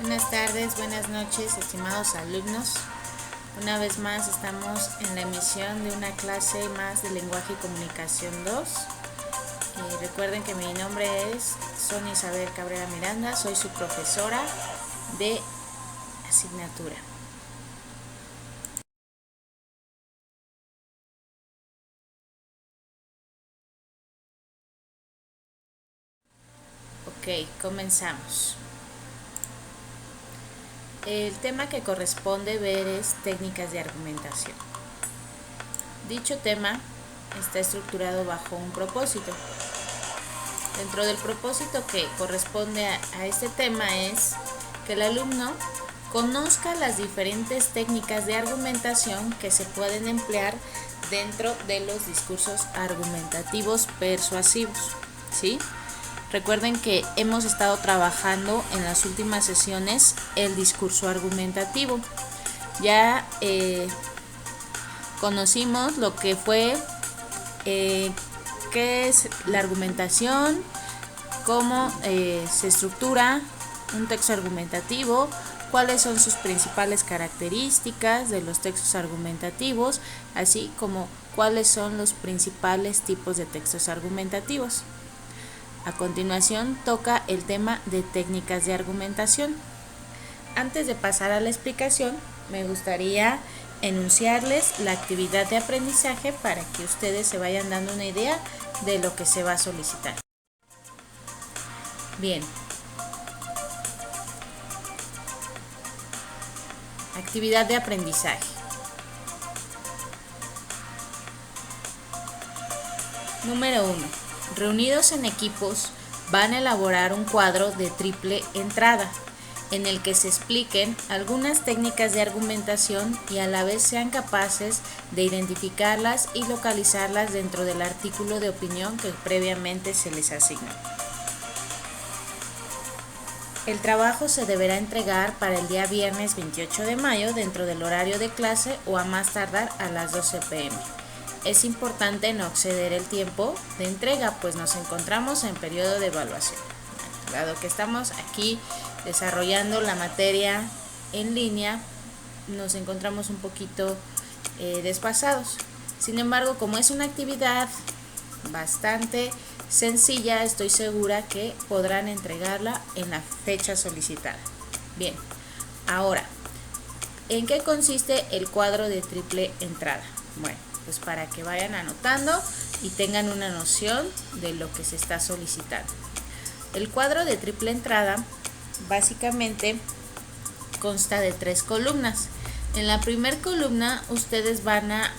Buenas tardes, buenas noches, estimados alumnos. Una vez más estamos en la emisión de una clase más de Lenguaje y Comunicación 2. Recuerden que mi nombre es Sonia Isabel Cabrera Miranda, soy su profesora de asignatura. Ok, comenzamos. El tema que corresponde ver es técnicas de argumentación. Dicho tema está estructurado bajo un propósito. Dentro del propósito que corresponde a este tema es que el alumno conozca las diferentes técnicas de argumentación que se pueden emplear dentro de los discursos argumentativos persuasivos, ¿sí? Recuerden que hemos estado trabajando en las últimas sesiones el discurso argumentativo. Ya conocimos lo que fue qué es la argumentación, cómo se estructura un texto argumentativo, cuáles son sus principales características de los textos argumentativos, así como cuáles son los principales tipos de textos argumentativos. A continuación toca el tema de técnicas de argumentación. Antes de pasar a la explicación, me gustaría enunciarles la actividad de aprendizaje para que ustedes se vayan dando una idea de lo que se va a solicitar. Bien. Actividad de aprendizaje. Número 1. Reunidos en equipos, van a elaborar un cuadro de triple entrada, en el que se expliquen algunas técnicas de argumentación y a la vez sean capaces de identificarlas y localizarlas dentro del artículo de opinión que previamente se les asignó. El trabajo se deberá entregar para el día viernes 28 de mayo dentro del horario de clase o a más tardar a las 12 p.m. Es importante no exceder el tiempo de entrega, pues nos encontramos en periodo de evaluación. Dado que estamos aquí desarrollando la materia en línea, nos encontramos un poquito desfasados. Sin embargo, como es una actividad bastante sencilla, estoy segura que podrán entregarla en la fecha solicitada. Bien, ahora, ¿en qué consiste el cuadro de triple entrada? Bueno, pues para que vayan anotando y tengan una noción de lo que se está solicitando. El cuadro de triple entrada básicamente consta de 3 columnas. En la primera columna ustedes van a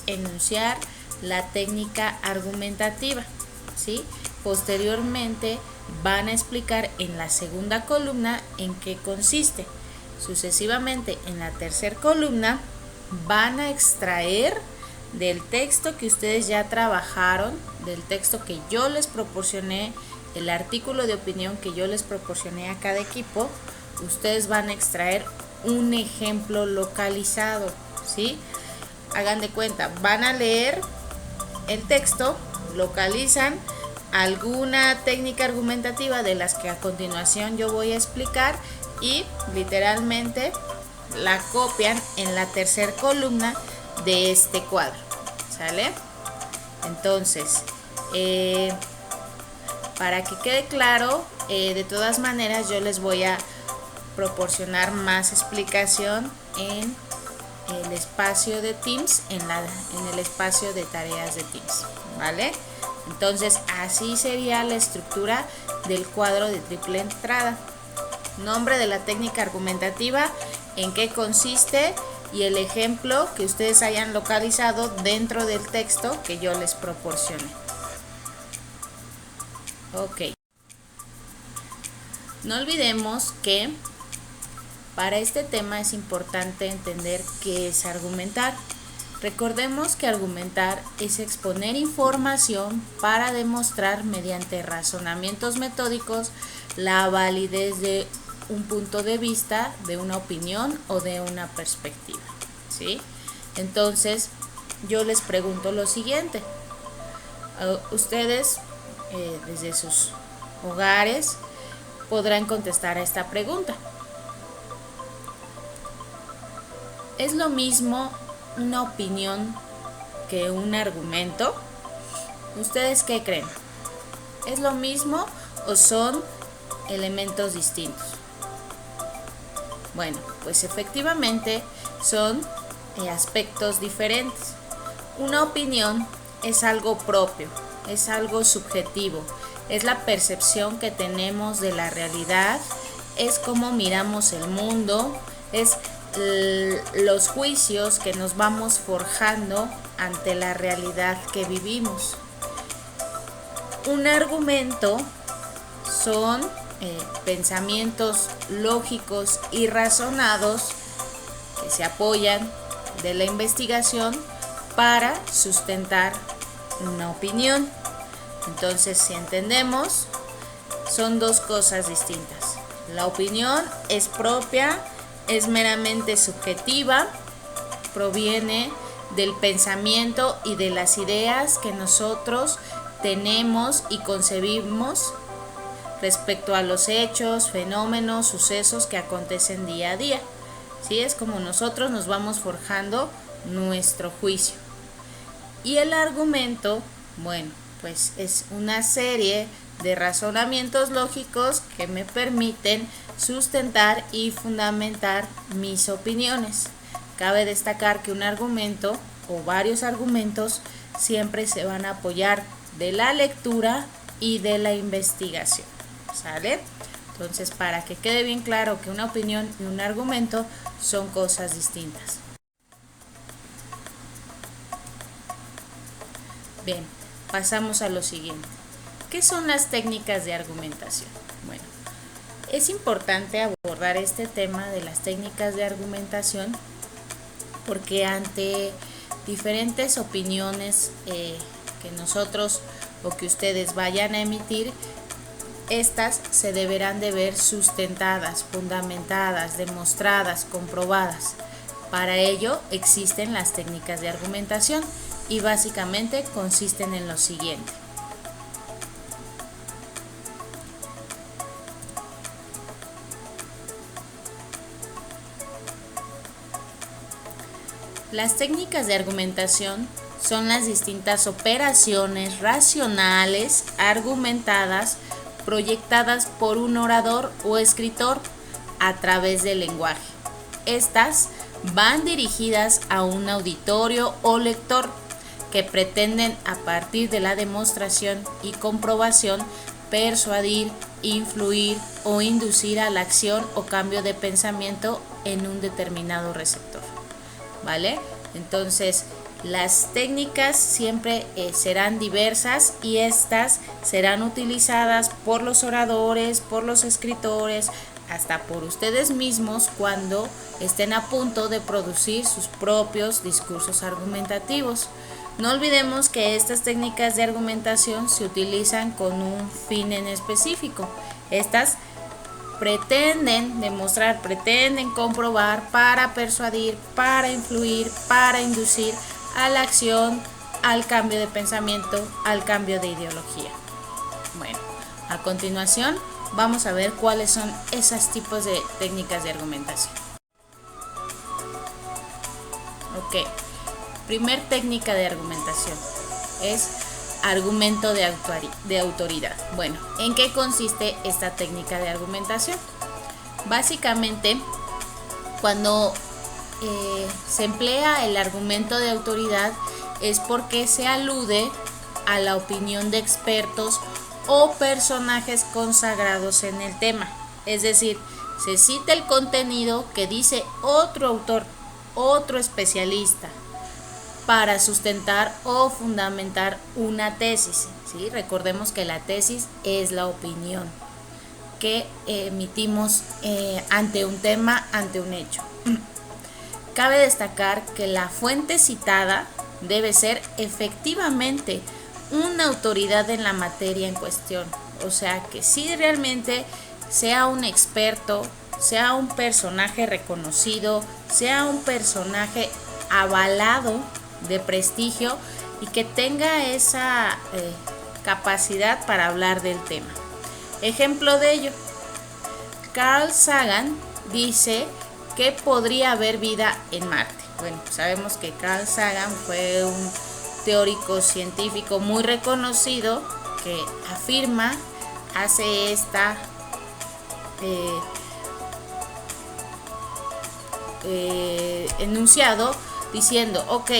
enunciar la técnica argumentativa, ¿sí? Posteriormente van a explicar en la segunda columna en qué consiste. Sucesivamente en la tercera columna van a extraer del texto que ustedes ya trabajaron, del texto que yo les proporcioné, el artículo de opinión que yo les proporcioné a cada equipo, ustedes van a extraer un ejemplo localizado, ¿sí? Hagan de cuenta, van a leer el texto, localizan alguna técnica argumentativa de las que a continuación yo voy a explicar y literalmente la copian en la tercera columna de este cuadro, ¿sale? Entonces, para que quede claro, de todas maneras yo les voy a proporcionar más explicación en el espacio de Teams, en el espacio de tareas de Teams, ¿vale? Entonces, así sería la estructura del cuadro de triple entrada. Nombre de la técnica argumentativa, en qué consiste y el ejemplo que ustedes hayan localizado dentro del texto que yo les proporcioné. Ok. No olvidemos que para este tema es importante entender qué es argumentar. Recordemos que argumentar es exponer información para demostrar mediante razonamientos metódicos la validez de un punto de vista, de una opinión o de una perspectiva, ¿sí? Entonces, yo les pregunto lo siguiente. Ustedes, desde sus hogares, podrán contestar a esta pregunta. ¿Es lo mismo una opinión que un argumento? ¿Ustedes qué creen? ¿Es lo mismo o son elementos distintos? Bueno, pues efectivamente son aspectos diferentes. Una opinión es algo propio, es algo subjetivo, es la percepción que tenemos de la realidad, es cómo miramos el mundo, es los juicios que nos vamos forjando ante la realidad que vivimos. Un argumento son pensamientos lógicos y razonados que se apoyan de la investigación para sustentar una opinión. Entonces, si entendemos, son dos cosas distintas. La opinión es propia, es meramente subjetiva, proviene del pensamiento y de las ideas que nosotros tenemos y concebimos respecto a los hechos, fenómenos, sucesos que acontecen día a día. ¿Sí? Es como nosotros nos vamos forjando nuestro juicio. Y el argumento, bueno, pues es una serie de razonamientos lógicos que me permiten sustentar y fundamentar mis opiniones. Cabe destacar que un argumento o varios argumentos siempre se van a apoyar de la lectura y de la investigación. ¿Sale? Entonces, para que quede bien claro que una opinión y un argumento son cosas distintas. Bien, pasamos a lo siguiente. ¿Qué son las técnicas de argumentación? Bueno, es importante abordar este tema de las técnicas de argumentación porque ante diferentes opiniones que nosotros o que ustedes vayan a emitir, estas se deberán de ver sustentadas, fundamentadas, demostradas, comprobadas. Para ello existen las técnicas de argumentación y básicamente consisten en lo siguiente. Las técnicas de argumentación son las distintas operaciones racionales, argumentadas, proyectadas por un orador o escritor a través del lenguaje. Estas van dirigidas a un auditorio o lector que pretenden, a partir de la demostración y comprobación, persuadir, influir o inducir a la acción o cambio de pensamiento en un determinado receptor. ¿Vale? Entonces, las técnicas siempre serán diversas y estas serán utilizadas por los oradores, por los escritores, hasta por ustedes mismos cuando estén a punto de producir sus propios discursos argumentativos. No olvidemos que estas técnicas de argumentación se utilizan con un fin en específico. Estas pretenden demostrar, pretenden comprobar para persuadir, para influir, para inducir a la acción, al cambio de pensamiento, al cambio de ideología. Bueno, a continuación vamos a ver cuáles son esos tipos de técnicas de argumentación. Ok, primer técnica de argumentación es argumento de autoridad. Bueno, ¿en qué consiste esta técnica de argumentación? Básicamente, cuando se emplea el argumento de autoridad es porque se alude a la opinión de expertos o personajes consagrados en el tema. Es decir, se cita el contenido que dice otro autor, otro especialista, para sustentar o fundamentar una tesis. ¿Sí? Recordemos que la tesis es la opinión que emitimos ante un tema, ante un hecho. Cabe destacar que la fuente citada debe ser efectivamente una autoridad en la materia en cuestión. O sea, que si realmente sea un experto, sea un personaje reconocido, sea un personaje avalado de prestigio y que tenga esa capacidad para hablar del tema. Ejemplo de ello, Carl Sagan dice que podría haber vida en Marte. Bueno, sabemos que Carl Sagan fue un teórico científico muy reconocido que afirma, hace esta enunciado diciendo, ok,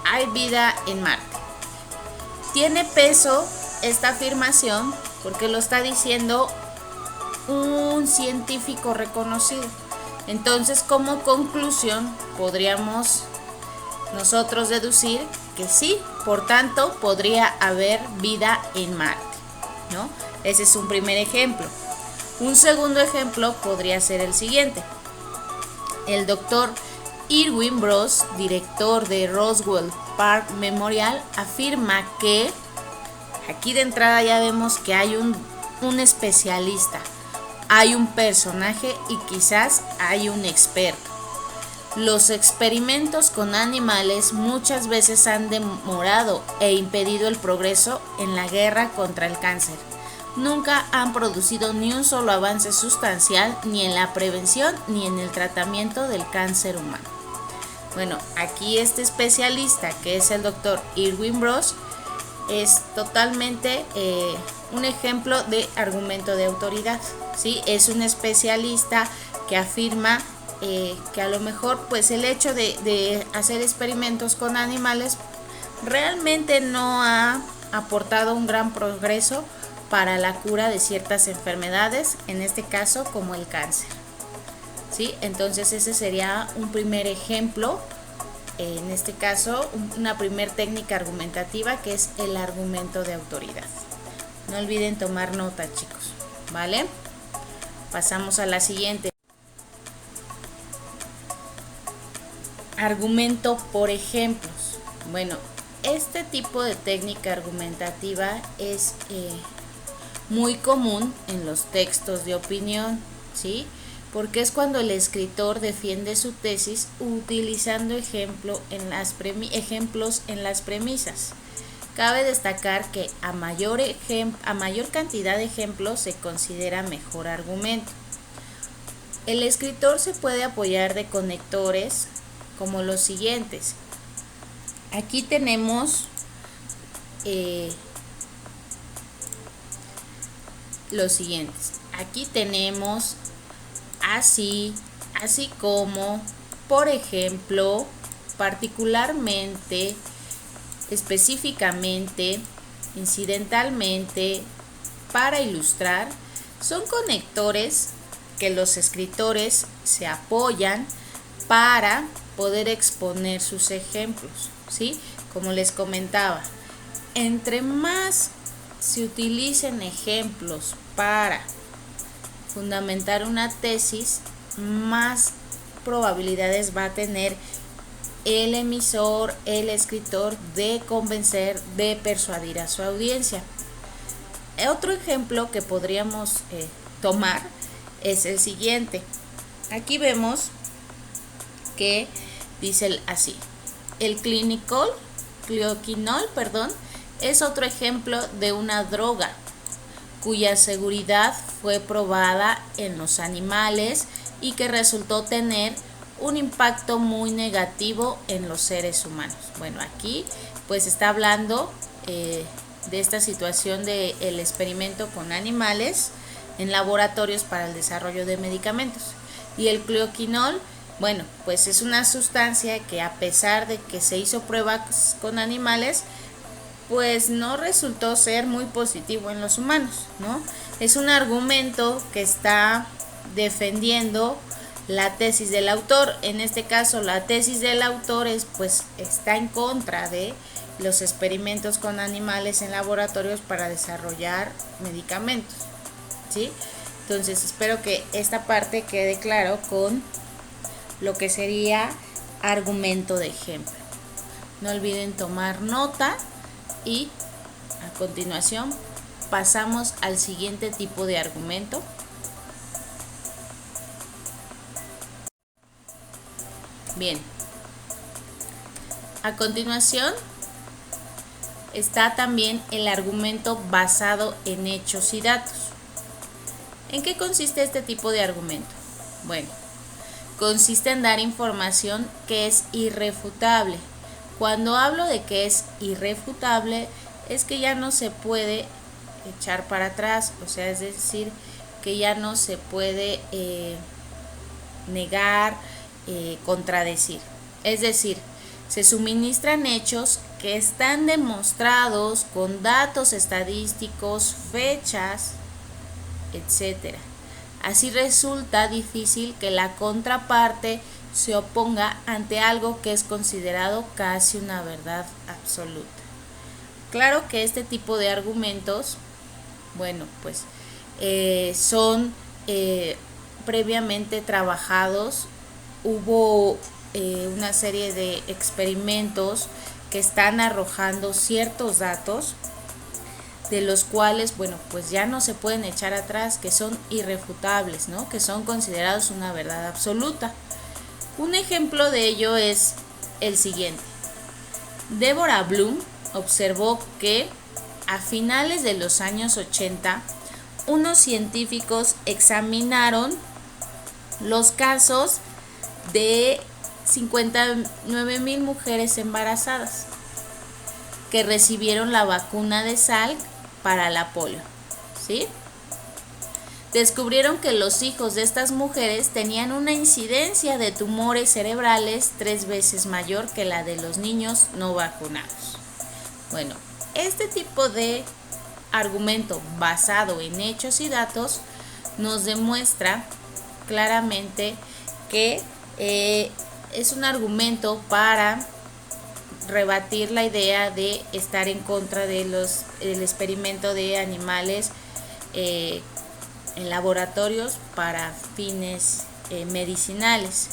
hay vida en Marte. Tiene peso esta afirmación porque lo está diciendo un científico reconocido. Entonces, como conclusión, podríamos nosotros deducir que sí, por tanto, podría haber vida en Marte, ¿no? Ese es un primer ejemplo. Un segundo ejemplo podría ser el siguiente. El doctor Irwin Bross, director de Roswell Park Memorial, afirma que, aquí de entrada ya vemos que hay un especialista, hay un personaje y quizás hay un experto. Los experimentos con animales muchas veces han demorado e impedido el progreso en la guerra contra el cáncer. Nunca han producido ni un solo avance sustancial ni en la prevención ni en el tratamiento del cáncer humano. Bueno, aquí este especialista, que es el doctor Irwin Bross, es totalmente un ejemplo de argumento de autoridad, ¿sí? Es un especialista que afirma que a lo mejor pues el hecho de hacer experimentos con animales realmente no ha aportado un gran progreso para la cura de ciertas enfermedades, en este caso como el cáncer, ¿sí? Entonces ese sería un primer ejemplo, en este caso una primer técnica argumentativa, que es el argumento de autoridad. No olviden tomar nota, chicos, ¿vale? Pasamos a la siguiente. Argumento por ejemplos. Bueno, este tipo de técnica argumentativa es muy común en los textos de opinión, ¿sí? Porque es cuando el escritor defiende su tesis utilizando ejemplos en las premisas. Cabe destacar que a mayor cantidad de ejemplos se considera mejor argumento. El escritor se puede apoyar de conectores como los siguientes. Aquí tenemos los siguientes. Aquí tenemos así, así como, por ejemplo, particularmente, específicamente, incidentalmente, para ilustrar. Son conectores que los escritores se apoyan para poder exponer sus ejemplos, ¿sí? Como les comentaba, entre más se utilicen ejemplos para fundamentar una tesis, más probabilidades va a tener el emisor, el escritor, de convencer, de persuadir a su audiencia. Otro ejemplo que podríamos tomar es el siguiente. Aquí vemos que dice así: el clioquinol, es otro ejemplo de una droga cuya seguridad fue probada en los animales y que resultó tener un impacto muy negativo en los seres humanos. Bueno, aquí pues está hablando de esta situación del experimento con animales en laboratorios para el desarrollo de medicamentos. Y el clioquinol, bueno, pues es una sustancia que, a pesar de que se hizo pruebas con animales, pues no resultó ser muy positivo en los humanos, ¿no? Es un argumento que está defendiendo la tesis del autor. En este caso, la tesis del autor está en contra de los experimentos con animales en laboratorios para desarrollar medicamentos, ¿sí? Entonces, espero que esta parte quede claro con lo que sería argumento de ejemplo. No olviden tomar nota y a continuación pasamos al siguiente tipo de argumento. Bien, a continuación está también el argumento basado en hechos y datos. ¿En qué consiste este tipo de argumento? Bueno, consiste en dar información que es irrefutable. Cuando hablo de que es irrefutable, es que ya no se puede echar para atrás, o sea, es decir, que ya no se puede negar, contradecir. Es decir, se suministran hechos que están demostrados con datos estadísticos, fechas, etc. Así resulta difícil que la contraparte se oponga ante algo que es considerado casi una verdad absoluta. Claro que este tipo de argumentos, bueno, pues son previamente trabajados. Hubo una serie de experimentos que están arrojando ciertos datos de los cuales, bueno, pues ya no se pueden echar atrás, que son irrefutables, ¿no? Que son considerados una verdad absoluta. Un ejemplo de ello es el siguiente. Deborah Bloom observó que a finales de los años 80, unos científicos examinaron los casos de 59,000 mujeres embarazadas que recibieron la vacuna de Salk para la polio, ¿sí? Descubrieron que los hijos de estas mujeres tenían una incidencia de tumores cerebrales 3 veces mayor que la de los niños no vacunados. Bueno, este tipo de argumento basado en hechos y datos nos demuestra claramente que es un argumento para rebatir la idea de estar en contra de el experimento de animales en laboratorios para fines medicinales.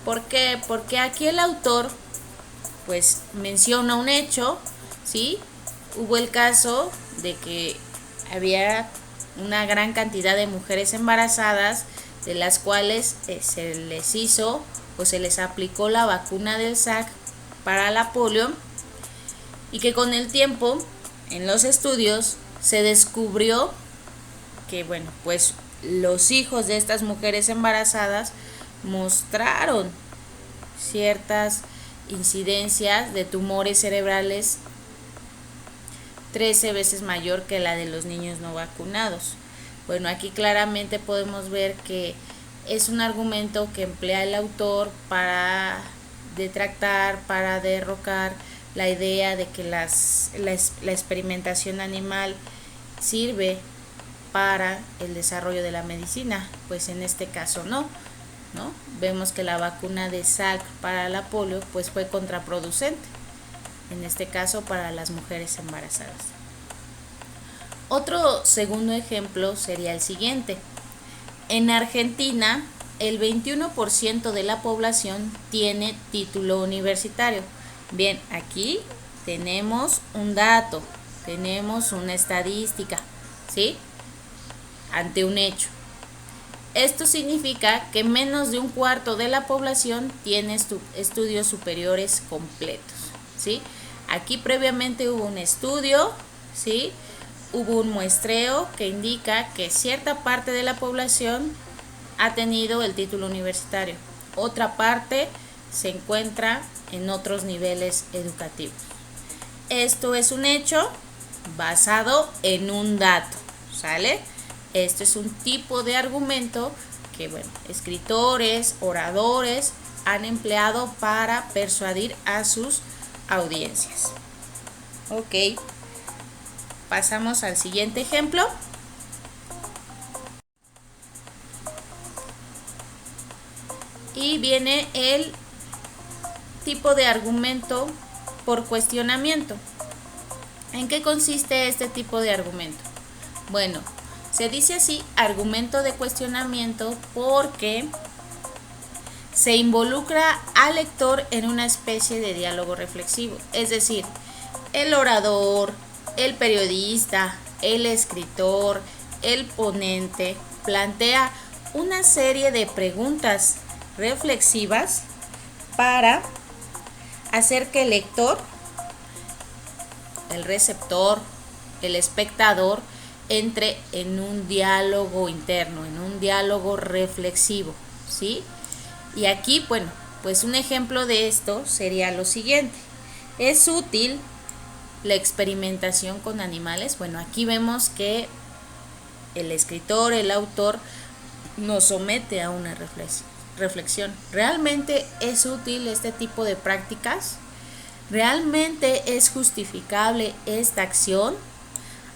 ¿Por qué? Porque aquí el autor pues menciona un hecho, ¿sí? Hubo el caso de que había una gran cantidad de mujeres embarazadas de las cuales se les hizo o se les aplicó la vacuna del Salk para la polio, y que con el tiempo en los estudios se descubrió que, bueno, pues los hijos de estas mujeres embarazadas mostraron ciertas incidencias de tumores cerebrales 13 veces mayor que la de los niños no vacunados. Bueno, aquí claramente podemos ver que es un argumento que emplea el autor para detractar, para derrocar la idea de que la experimentación animal sirve para el desarrollo de la medicina. Pues en este caso no. Vemos que la vacuna de Salk para la polio pues fue contraproducente, en este caso para las mujeres embarazadas. Otro segundo ejemplo sería el siguiente. En Argentina, el 21% de la población tiene título universitario. Bien, aquí tenemos un dato, tenemos una estadística, ¿sí? Ante un hecho. Esto significa que menos de un cuarto de la población tiene estudios superiores completos, ¿sí? Aquí previamente hubo un estudio, ¿sí? Hubo un muestreo que indica que cierta parte de la población ha tenido el título universitario. Otra parte se encuentra en otros niveles educativos. Esto es un hecho basado en un dato, ¿sale? Este es un tipo de argumento que, bueno, escritores, oradores han empleado para persuadir a sus audiencias. Ok, pasamos al siguiente ejemplo. Y viene el tipo de argumento por cuestionamiento. ¿En qué consiste este tipo de argumento? Bueno, se dice así argumento de cuestionamiento porque se involucra al lector en una especie de diálogo reflexivo. Es decir, el orador, el periodista, el escritor, el ponente plantea una serie de preguntas reflexivas para hacer que el lector, el receptor, el espectador entre en un diálogo interno, en un diálogo reflexivo, ¿sí? Y aquí, bueno, pues un ejemplo de esto sería lo siguiente. ¿Es útil la experimentación con animales? Bueno, aquí vemos que el escritor, el autor, nos somete a una reflexión. ¿Realmente es útil este tipo de prácticas? ¿Realmente es justificable esta acción?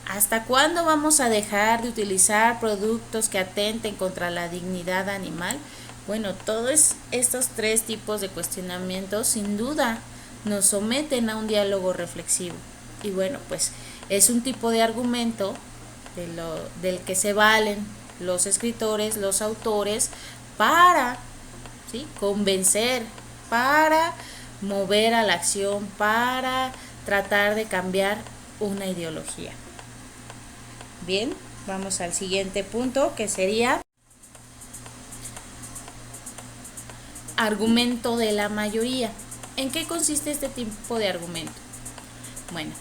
¿Hasta cuándo vamos a dejar de utilizar productos que atenten contra la dignidad animal? Bueno, todos estos tres tipos de cuestionamientos sin duda nos someten a un diálogo reflexivo. Y bueno, pues es un tipo de argumento del que se valen los escritores, los autores, para convencer, para mover a la acción, para tratar de cambiar una ideología. Bien, vamos al siguiente punto, que sería argumento de la mayoría. ¿En qué consiste este tipo de argumento? Bueno,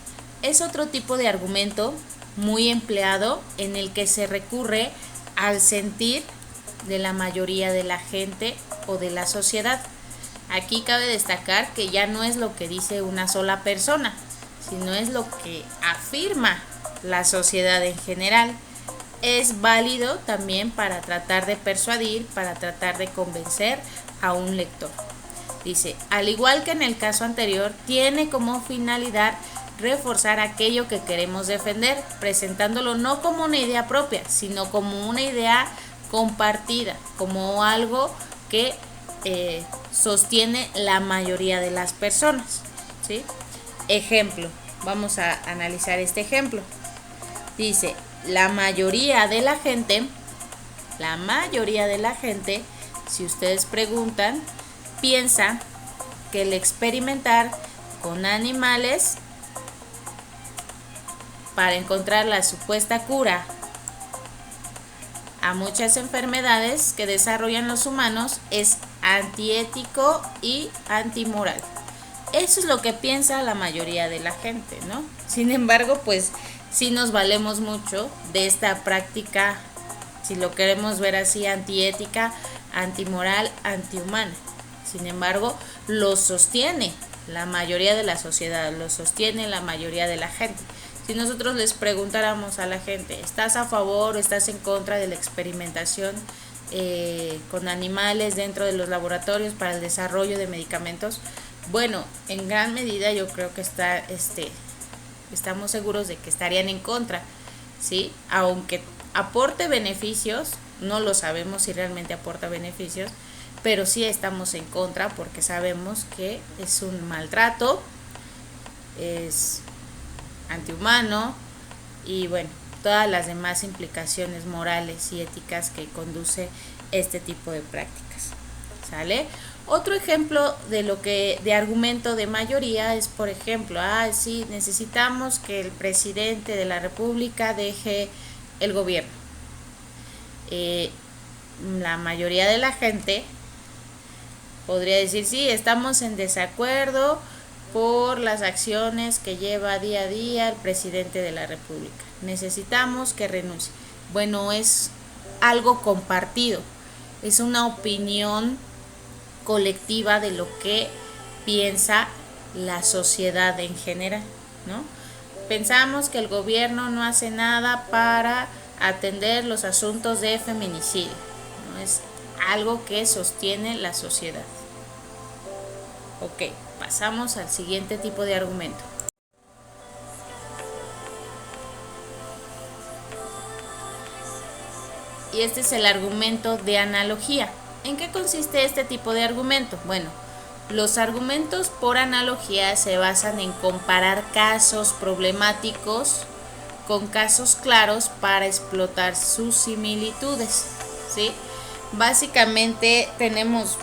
es otro tipo de argumento muy empleado en el que se recurre al sentir de la mayoría de la gente o de la sociedad. Aquí cabe destacar que ya no es lo que dice una sola persona, sino es lo que afirma la sociedad en general. Es válido también para tratar de persuadir, para tratar de convencer a un lector. Dice, al igual que en el caso anterior, tiene como finalidad reforzar aquello que queremos defender, presentándolo no como una idea propia, sino como una idea compartida, como algo que sostiene la mayoría de las personas, ¿sí? Ejemplo, vamos a analizar este ejemplo. Dice, la mayoría de la gente, si ustedes preguntan, piensa que el experimentar con animales para encontrar la supuesta cura a muchas enfermedades que desarrollan los humanos es antiético y antimoral. Eso es lo que piensa la mayoría de la gente, ¿no? Sin embargo, pues sí nos valemos mucho de esta práctica, si lo queremos ver así, antiética, antimoral, antihumana. Sin embargo, lo sostiene la mayoría de la sociedad, lo sostiene la mayoría de la gente. Si nosotros les preguntáramos a la gente, ¿estás a favor o estás en contra de la experimentación con animales dentro de los laboratorios para el desarrollo de medicamentos? Bueno, en gran medida yo creo que estamos seguros de que estarían en contra, ¿sí? Aunque aporte beneficios, no lo sabemos si realmente aporta beneficios, pero sí estamos en contra porque sabemos que es un maltrato, es antihumano y bueno, todas las demás implicaciones morales y éticas que conduce este tipo de prácticas. ¿Sale? Otro ejemplo de argumento de mayoría es, por ejemplo, sí, necesitamos que el presidente de la República deje el gobierno. La mayoría de la gente podría decir, sí, estamos en desacuerdo por las acciones que lleva día a día el presidente de la República. Necesitamos que renuncie. Bueno, es algo compartido, es una opinión colectiva de lo que piensa la sociedad en general, ¿no? Pensamos que el gobierno no hace nada para atender los asuntos de feminicidio, ¿no? Es algo que sostiene la sociedad. Ok, pasamos al siguiente tipo de argumento. Y este es el argumento de analogía. ¿En qué consiste este tipo de argumento? Bueno, los argumentos por analogía se basan en comparar casos problemáticos con casos claros para explotar sus similitudes, ¿sí? Básicamente tenemos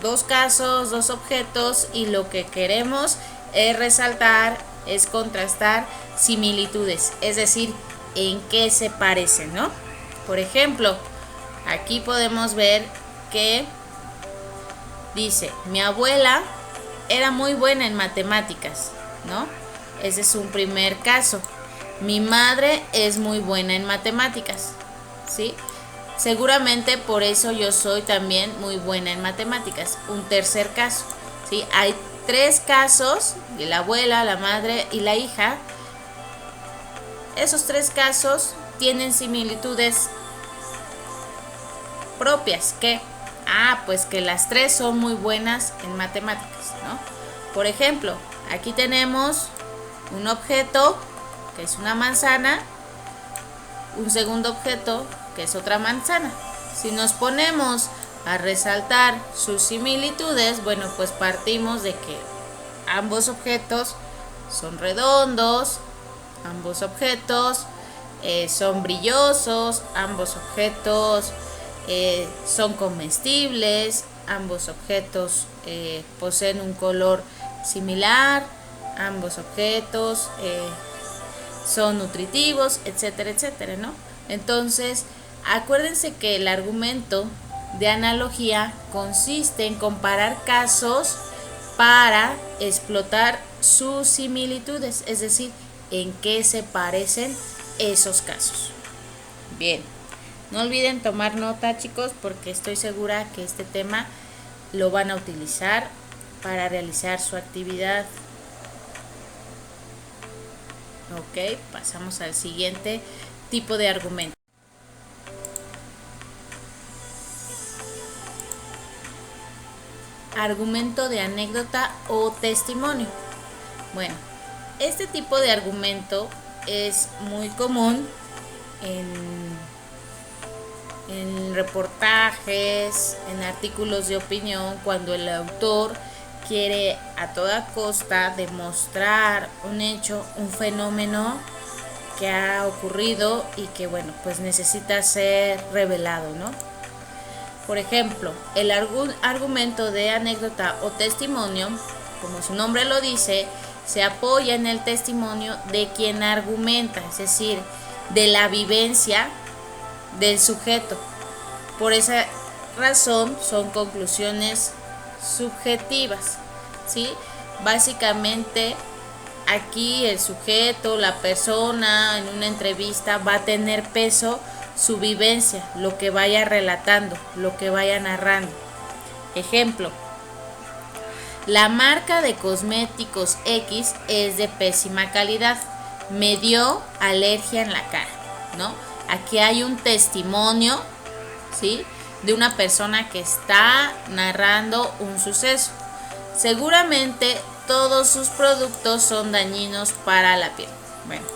dos casos, dos objetos y lo que queremos es resaltar, es contrastar similitudes, es decir, en qué se parecen, ¿no? Por ejemplo, aquí podemos ver que dice, mi abuela era muy buena en matemáticas, ¿no? Ese es un primer caso. Mi madre es muy buena en matemáticas, ¿sí? Seguramente por eso yo soy también muy buena en matemáticas. Un tercer caso, ¿sí? Hay 3 casos, de la abuela, la madre y la hija. Esos 3 casos tienen similitudes propias. ¿Qué? Pues que las 3 son muy buenas en matemáticas, ¿no? Por ejemplo, aquí tenemos un objeto que es una manzana, un segundo objeto que es otra manzana. Si nos ponemos a resaltar sus similitudes, bueno, pues partimos de que ambos objetos son redondos, ambos objetos son brillosos, ambos objetos son comestibles, ambos objetos poseen un color similar, ambos objetos son nutritivos, etcétera, etcétera, ¿no? Entonces, acuérdense que el argumento de analogía consiste en comparar casos para explotar sus similitudes, es decir, en qué se parecen esos casos. Bien, no olviden tomar nota, chicos, porque estoy segura que este tema lo van a utilizar para realizar su actividad. Ok, pasamos al siguiente tipo de argumento. Argumento de anécdota o testimonio. Bueno, este tipo de argumento es muy común en reportajes, en artículos de opinión, cuando el autor quiere a toda costa demostrar un hecho, un fenómeno que ha ocurrido y que, bueno, pues necesita ser revelado, ¿no? Por ejemplo, el argumento de anécdota o testimonio, como su nombre lo dice, se apoya en el testimonio de quien argumenta, es decir, de la vivencia del sujeto. Por esa razón son conclusiones subjetivas, ¿sí? Básicamente aquí el sujeto, la persona en una entrevista va a tener peso su vivencia, lo que vaya relatando, lo que vaya narrando. Ejemplo, la marca de cosméticos X es de pésima calidad, me dio alergia en la cara, ¿no? Aquí hay un testimonio, ¿sí?, de una persona que está narrando un suceso. Seguramente todos sus productos son dañinos para la piel. Bueno,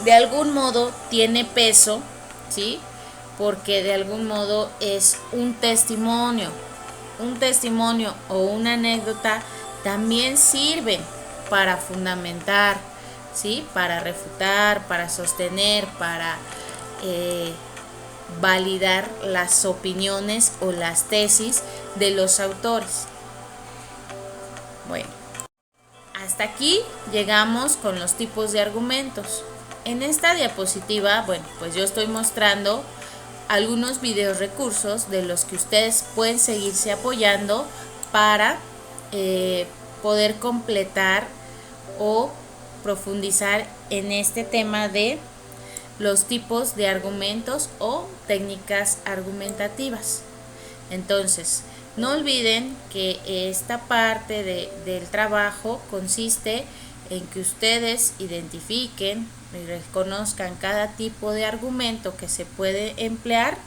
de algún modo tiene peso, ¿sí?, porque de algún modo es un testimonio. Un testimonio o una anécdota también sirven para fundamentar, ¿sí?, para refutar, para sostener, para validar las opiniones o las tesis de los autores. Bueno, hasta aquí llegamos con los tipos de argumentos. En esta diapositiva, bueno, pues yo estoy mostrando algunos videos recursos de los que ustedes pueden seguirse apoyando para poder completar o profundizar en este tema de los tipos de argumentos o técnicas argumentativas. Entonces, no olviden que esta parte del trabajo consiste en que ustedes identifiquen y reconozcan cada tipo de argumento que se puede emplear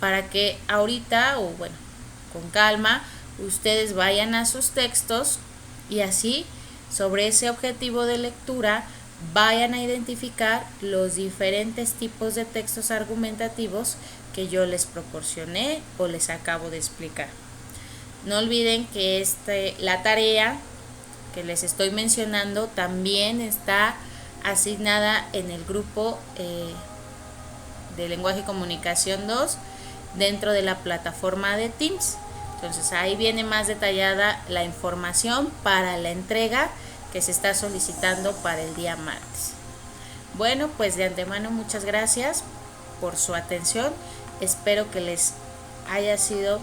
para que ahorita, o bueno, con calma, ustedes vayan a sus textos y así, sobre ese objetivo de lectura, vayan a identificar los diferentes tipos de textos argumentativos que yo les proporcioné o les acabo de explicar. No olviden que la tarea que les estoy mencionando también está asignada en el grupo de lenguaje y comunicación 2 dentro de la plataforma de Teams. Entonces ahí viene más detallada la información para la entrega que se está solicitando para el día martes. Bueno, pues de antemano muchas gracias por su atención. Espero que les haya sido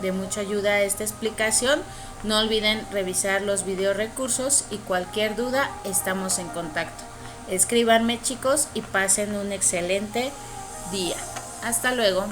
de mucha ayuda esta explicación. No olviden revisar los video recursos y cualquier duda estamos en contacto. Escríbanme, chicos, y pasen un excelente día. Hasta luego.